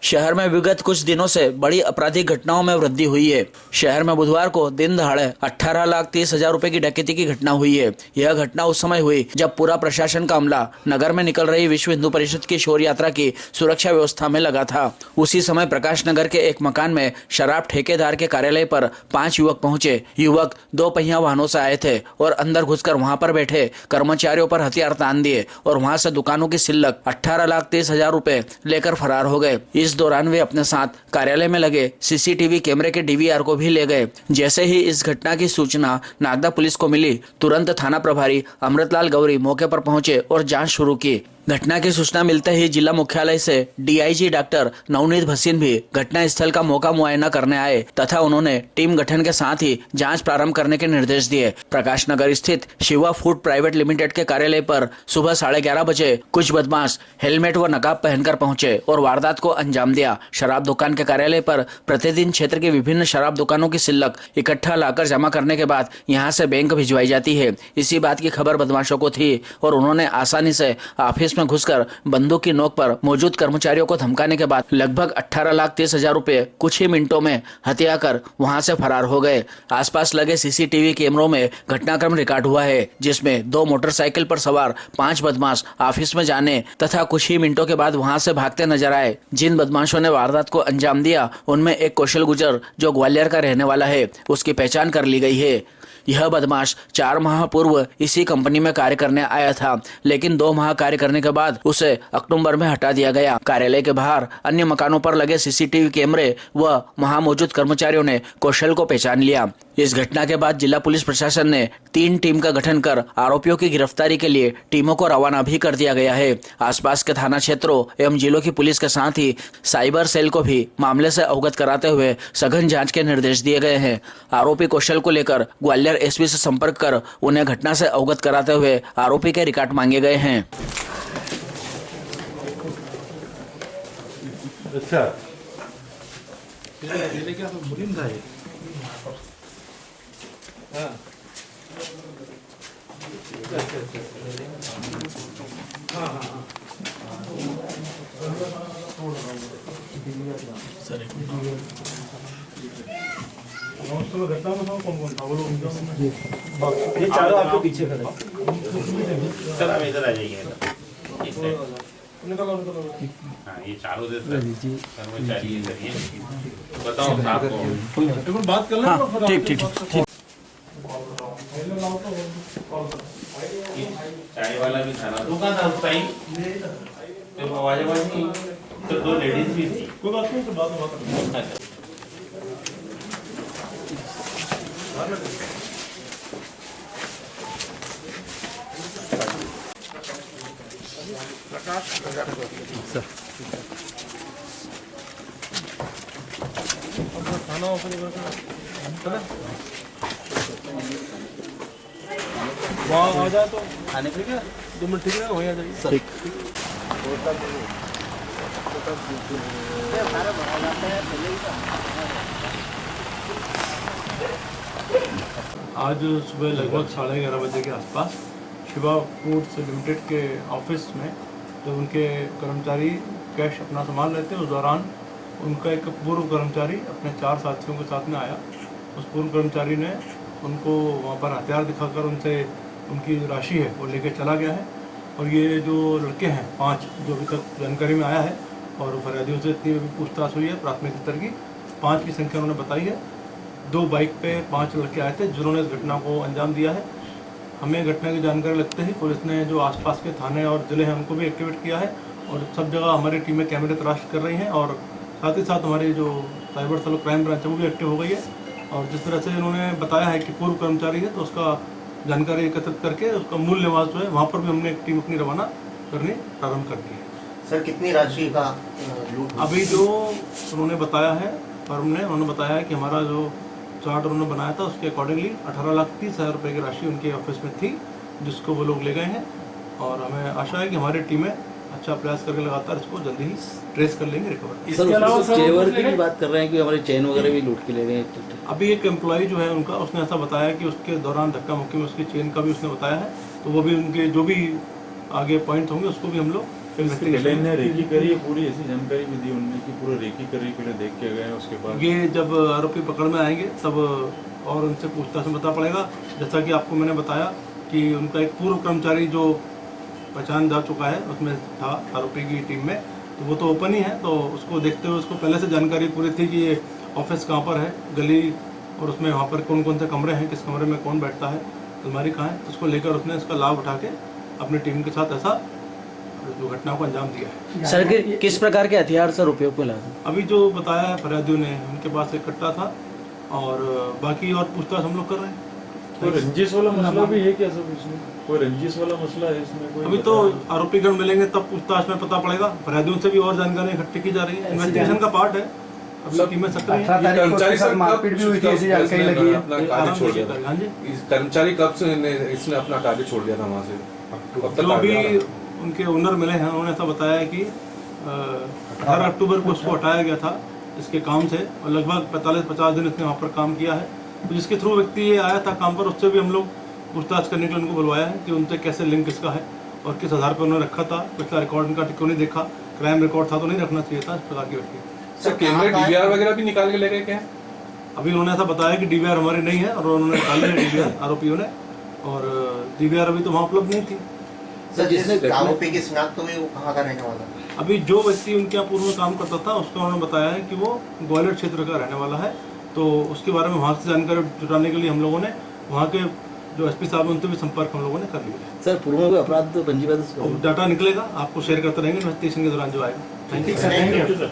शहर में विगत कुछ दिनों से बड़ी आपराधिक घटनाओं में वृद्धि हुई है। शहर में बुधवार को दिन दहाड़े 18,30,000 रुपए की डकैती की घटना हुई है। यह घटना उस समय हुई जब पूरा प्रशासन का अमला नगर में निकल रही विश्व हिंदू परिषद की शोर यात्रा की सुरक्षा व्यवस्था में लगा था। उसी समय प्रकाश नगर के एक मकान में शराब ठेकेदार के कार्यालय पर 5 युवक पहुंचे। युवक 2 पहिया वाहनों से आए थे और अंदर घुसकर वहां पर बैठे कर्मचारियों पर हथियार तान दिए और वहां से दुकानों की सिल्लक 18,30,000 रुपए लेकर फरार हो गए। इस दौरान वे अपने साथ कार्यालय में लगे सीसीटीवी कैमरे के डीवीआर को भी ले गए। जैसे ही इस घटना की सूचना नागदा पुलिस को मिली, तुरंत थाना प्रभारी अमृतलाल गौरी मौके पर पहुंचे और जांच शुरू की। घटना की सूचना मिलते ही जिला मुख्यालय से डीआईजी डॉक्टर नवनीत भसीन भी घटना स्थल का मौका मुआयना करने आए तथा उन्होंने टीम गठन के साथ ही जांच प्रारंभ करने के निर्देश दिए। प्रकाश नगर स्थित शिवा फूड प्राइवेट लिमिटेड के कार्यालय पर सुबह 11:30 बजे कुछ बदमाश हेलमेट व नकाब पहनकर पहुंचे और वारदात को अंजाम दिया। शराब दुकान के कार्यालय पर प्रतिदिन क्षेत्र के विभिन्न शराब दुकानों की सिल्लक इकट्ठा लाकर जमा करने के बाद यहाँ से बैंक भिजवाई जाती है। इसी बात की खबर बदमाशों को थी और उन्होंने आसानी से ऑफिस में घुसकर बंदूक की नोक पर मौजूद कर्मचारियों को धमकाने के बाद लगभग 18,30,000 रुपए कुछ ही मिनटों में हत्या कर वहां से फरार हो गए। आसपास लगे सीसीटीवी कैमरों में घटनाक्रम रिकॉर्ड हुआ है, जिसमें 2 मोटरसाइकिल पर सवार 5 बदमाश ऑफिस में जाने तथा कुछ ही मिनटों के बाद वहां से भागते नजर आए। जिन बदमाशों ने वारदात को अंजाम दिया उनमें एक कौशल गुजर जो ग्वालियर का रहने वाला है, उसकी पहचान कर ली गई है। यह बदमाश 4 माह पूर्व इसी कंपनी में कार्य करने आया था, लेकिन 2 माह कार्य करने के बाद उसे अक्टूबर में हटा दिया गया। कार्यालय के बाहर अन्य मकानों पर लगे सीसीटीवी कैमरे व वहां मौजूद कर्मचारियों ने कौशल को पहचान लिया। इस घटना के बाद जिला पुलिस प्रशासन ने 3 टीम का गठन कर आरोपियों की गिरफ्तारी के लिए टीमों को रवाना भी कर दिया गया है। आसपास के थाना क्षेत्रों एवं जिलों की पुलिस के साथ ही साइबर सेल को भी मामले से अवगत कराते हुए सघन जांच के निर्देश दिए गए हैं। आरोपी कौशल को लेकर ग्वालियर एसपी से संपर्क कर उन्हें घटना से अवगत कराते हुए आरोपी के रिकॉर्ड मांगे गए हैं। अच्छा घटना में कौन कौन था वो लोग? ये चारों आपके पीछे खड़े। सर आप इधर आ जाइए। हाँ, ये चारों कर्मचारी इधर ही बताओ आपको बात कर लें। ठीक ठीक ठीक। चाय वाला भी था ना, दुकान था उस टाइम, तो आवाज नहीं, तो 2 लेडीज भी थी। कोई बात नहीं, तो बात वहाँ आ जाए तो खाने के लिए 2 मिनट ठीक है, वहीं आ जाइए। ठीक। आज सुबह लगभग 11:30 बजे के आसपास शिवा फूड्स लिमिटेड के ऑफिस में जब उनके कर्मचारी कैश अपना सामान लेते हैं, उस दौरान उनका एक पूर्व कर्मचारी अपने 4 साथियों के साथ में आया। उस पूर्व कर्मचारी ने उनको वहाँ पर हथियार दिखाकर उनसे उनकी राशि है वो लेके चला गया है। और ये जो लड़के हैं 5 जो अभी तक जानकारी में आया है और फरियादियों से इतनी भी पूछताछ हुई है प्राथमिक स्तर की, 5 की संख्या उन्होंने बताई है। 2 बाइक पे 5 लड़के आए थे जिन्होंने इस घटना को अंजाम दिया है। हमें घटना की जानकारी लगते ही पुलिस ने जो आसपास के थाने और ज़िले हैं उनको भी एक्टिवेट किया है और सब जगह हमारी टीमें कैमरे तलाश कर रही हैं और साथ ही साथ हमारी जो साइबर सेल क्राइम ब्रांच है वो भी एक्टिव हो गई है। और जिस तरह से इन्होंने बताया है कि पूर्व कर्मचारी है, तो उसका जानकारी एकत्रित करके उसका मूल निवास जो है वहाँ पर भी हमने एक टीम अपनी रवाना करनी प्रारंभ कर दी है। सर कितनी राशि का लूट? अभी जो उन्होंने बताया है फर्म ने, उन्होंने बताया है कि हमारा जो चार्ट उन्होंने बनाया था उसके अकॉर्डिंगली 18,30,000 रुपये की राशि उनके ऑफिस में थी, जिसको वो लोग ले गए हैं। और हमें आशा है कि हमारी टीमें अच्छा प्रयास करके लगातार इसको जल्दी ही ट्रेस कर लेंगे, रिकवर। इसके अलावा चेवर की भी बात कर रहे हैं कि हमारी चेन वगैरह भी लूट के ले गए। अभी एक एम्प्लॉय जो है उनका, उसने ऐसा बताया कि उसके दौरान धक्का मुक्की में उसकी चेन का भी उसने बताया है, तो वो भी उनके जो भी आगे पॉइंट होंगे उसको भी हम लोग पहले इन्हें रेकी करी है, पूरी ऐसी जानकारी भी दी उन्होंने कि पूरा रेकी करी पहले देख के गए, उसके बाद ये जब आरोपी पकड़ में आएंगे तब और उनसे पूछताछ में पता पड़ेगा। जैसा कि आपको मैंने बताया कि उनका एक पूर्व कर्मचारी जो पहचान जा चुका है उसमें था आरोपी की टीम में, तो वो तो ओपन ही है, तो उसको देखते हुए उसको पहले से जानकारी पूरी थी कि ये ऑफिस कहाँ पर है, गली, और उसमें वहाँ पर कौन कौन से कमरे हैं, किस कमरे में कौन बैठता है, अलमारी कहाँ है, तो उसको लेकर उसने इसका लाभ उठा के अपनी टीम के साथ ऐसा जो घटना को अंजाम दिया है। सर किस प्रकार के हथियार सर उपयोग को लाया? अभी जो बताया है फरियादियों ने, उनके पास एक कट्टा था और बाकी और पूछताछ हम लोग कर रहे हैं। कोई रंजिश वाला मसला भी है क्या सब इसमें? कोई रंजिश वाला मसला है इसमें? कोई अभी तो आरोपीगण मिलेंगे तब पूछताछ में पता पड़ेगा। फरियादियों से भी और जानकारी इकट्ठी की जा रही है, इन्वेस्टिगेशन का पार्ट है। अभी टीमें सक्रिय हैं। कर्मचारी साथ मारपीट भी हुई थी, ऐसी जानकारी लगी है। अपना कार्य छोड़ दिया था। हाँ जी, इस कर्मचारी कब से इसने अपना कार्य छोड़ दिया था वहाँ से? कब तक जो कार्य भी कर रहा था? उनके ओनर मिले हैं उन्होंने ऐसा बताया है कि 18 अक्टूबर को उसको हटाया गया था इसके काम से, और लगभग 45-50 दिन इसने वहाँ पर काम किया है। तो जिसके थ्रू व्यक्ति ये आया था काम पर, उससे भी हम लोग पूछताछ करने के लिए उनको बुलवाया है कि उनसे कैसे लिंक इसका है और किस आधार पर उन्होंने रखा था, पिछला रिकॉर्ड उनका क्यों नहीं देखा, क्राइम रिकॉर्ड था तो नहीं रखना चाहिए था इस प्रकार की व्यक्ति। सर कैमरे डीवीआर वगैरह भी निकाल के ले गए क्या? अभी उन्होंने ऐसा बताया कि डीवीआर हमारी नहीं है और उन्होंने निकाली है डीवीआर आरोपियों ने, और डीवीआर अभी तो वहाँ उपलब्ध नहीं थी। सर जिस आरोपी की शिनाख्त हुई वो कहाँ का रहने वाला है? अभी जो व्यक्ति उनके यहाँ पूर्व में काम करता था उसको उन्होंने बताया है कि वो ग्वालियर क्षेत्र का रहने वाला है, तो उसके बारे में वहाँ से जानकारी जुटाने के लिए हम लोगों ने वहाँ के जो एसपी साहब हैं उनसे भी संपर्क हम लोगों ने कर लिया है। सर पूर्व में कोई अपराध तो पंजीबद्ध डाटा निकलेगा, आपको शेयर करते रहेंगे इन्वेस्टिगेशन के दौरान जो आएगा। Thank you.